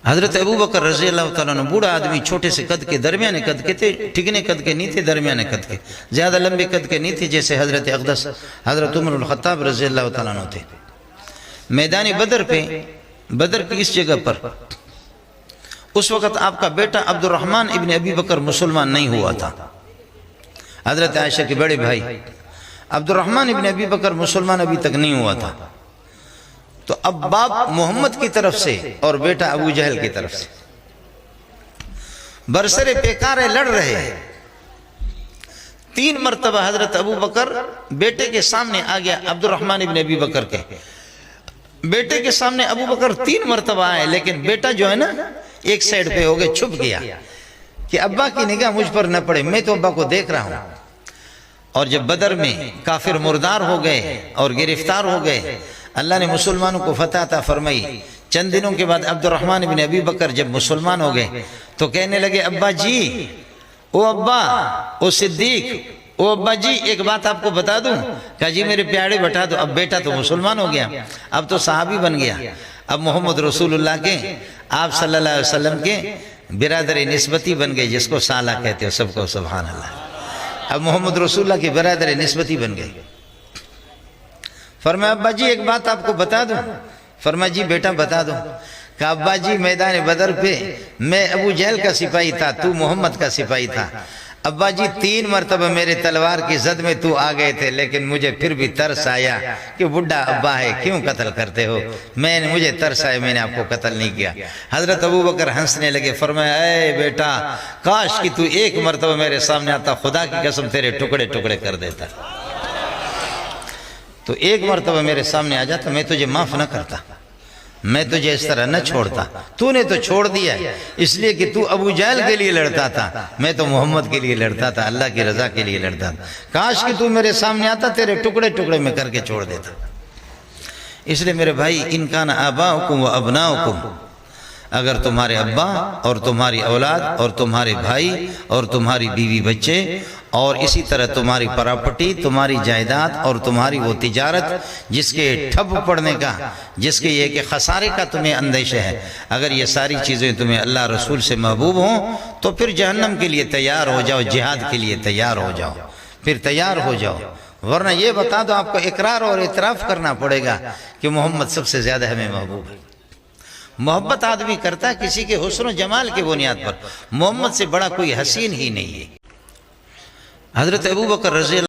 حضرت ابو بکر رضی اللہ تعالیٰ عنہ بوڑھا آدمی، چھوٹے سے قد کے، درمیانے قد کے تھے، ٹھگنے قد کے نہیں تھے، درمیانے قد کے، زیادہ لمبے قد کے نہیں تھے جیسے حضرت اقدس حضرت عمر الخطاب رضی اللہ تعالیٰ عنہ تھے۔ میدان بدر پہ، بدر کی اس جگہ پر اس وقت آپ کا بیٹا عبد الرحمن ابن ابی بکر مسلمان نہیں ہوا تھا۔ حضرت عائشہ کے بڑے بھائی عبد الرحمن ابن ابی بکر مسلمان ابھی تک نہیں ہوا تھا، تو اب باپ محمد کی طرف سے اور بیٹا ابو جہل کی طرف سے برسر پیکار لڑ رہے ہیں۔ 3 مرتبہ حضرت ابو بکر بیٹے کے سامنے آ گیا، عبد الرحمن ابن ابی بکر کے بیٹے کے سامنے ابو بکر 3 مرتبہ آئے، لیکن بیٹا جو ہے نا ایک سائڈ پہ ہو گئے، چھپ گیا کہ ابا کی نگاہ مجھ پر نہ پڑے، میں تو ابا کو دیکھ رہا ہوں۔ اور جب بدر میں کافر مردار ہو گئے اور گرفتار ہو گئے، اللہ نے مسلمانوں کو فتح عطا فرمائی۔ چند دنوں کے بعد عبد الرحمن بن ابی بکر جب مسلمان ہو گئے تو کہنے لگے، ابا جی، او ابا، او صدیق، او ابا جی، ایک بات آپ کو بتا دوں؟ کہا جی میرے پیارے بتا دو۔ اب بیٹا تو مسلمان ہو گیا، اب تو صحابی بن گیا، اب محمد رسول اللہ کے، آپ صلی اللہ علیہ وسلم کے برادر نسبتی بن گئے، جس کو سالہ کہتے ہو، سب کو سبحان اللہ۔ اب محمد رسول اللہ کے برادر نسبتی بن گئے۔ فرمایا ابا جی ایک بات آپ کو بتا دوں؟ فرمایا جی بیٹا بتا دو۔ کہا ابا جی میدان بدر پہ میں ابو جہل کا سپاہی تھا، تو محمد کا سپاہی تھا۔ ابا جی 3 مرتبہ میرے تلوار کی زد میں تو آ گئے تھے، لیکن مجھے پھر بھی ترس آیا کہ بڈھا ابا ہے، کیوں قتل کرتے ہو؟ مجھے ترس آیا، میں نے آپ کو قتل نہیں کیا۔ حضرت ابو بکر ہنسنے لگے، فرمایا اے بیٹا، کاش کہ تو 1 مرتبہ میرے سامنے آتا، خدا کی قسم تیرے ٹکڑے ٹکڑے کر دیتا۔ تو 1 مرتبہ میرے سامنے آ جاتا، میں تجھے معاف نہ کرتا، میں تجھے اس طرح نہ چھوڑتا۔ تو نے تو چھوڑ دیا اس لیے کہ تو ابو جہل کے لیے لڑتا تھا، میں تو محمد کے لیے لڑتا تھا، اللہ کی رضا کے لیے لڑتا تھا۔ کاش کہ تو میرے سامنے آتا، تیرے ٹکڑے ٹکڑے میں کر کے چھوڑ دیتا۔ اس لیے میرے بھائی، ان کان آباؤکم و ابناؤکم، اگر تمہارے ابا اور تمہاری اولاد اور تمہارے بھائی اور تمہاری بیوی بچے اور اسی طرح تمہاری پراپرٹی، تمہاری جائیداد اور تمہاری وہ تجارت جس کے ٹھپ پڑنے کا، جس کے یہ کہ خسارے کا تمہیں اندیشہ ہے، اگر یہ ساری چیزیں تمہیں اللہ رسول سے محبوب ہوں تو پھر جہنم کے لیے تیار ہو جاؤ، جہاد کے لیے تیار ہو جاؤ، پھر تیار ہو جاؤ۔ ورنہ یہ بتا دو، آپ کو اقرار اور اعتراف کرنا پڑے گا کہ محمد سب سے زیادہ ہمیں محبوب ہے۔ محبت آدمی کرتا ہے کسی کے حسن و جمال کی بنیاد پر، محمد سے بڑا کوئی حسین ہی نہیں ہے۔ حضرت ابو بکر رضی اللہ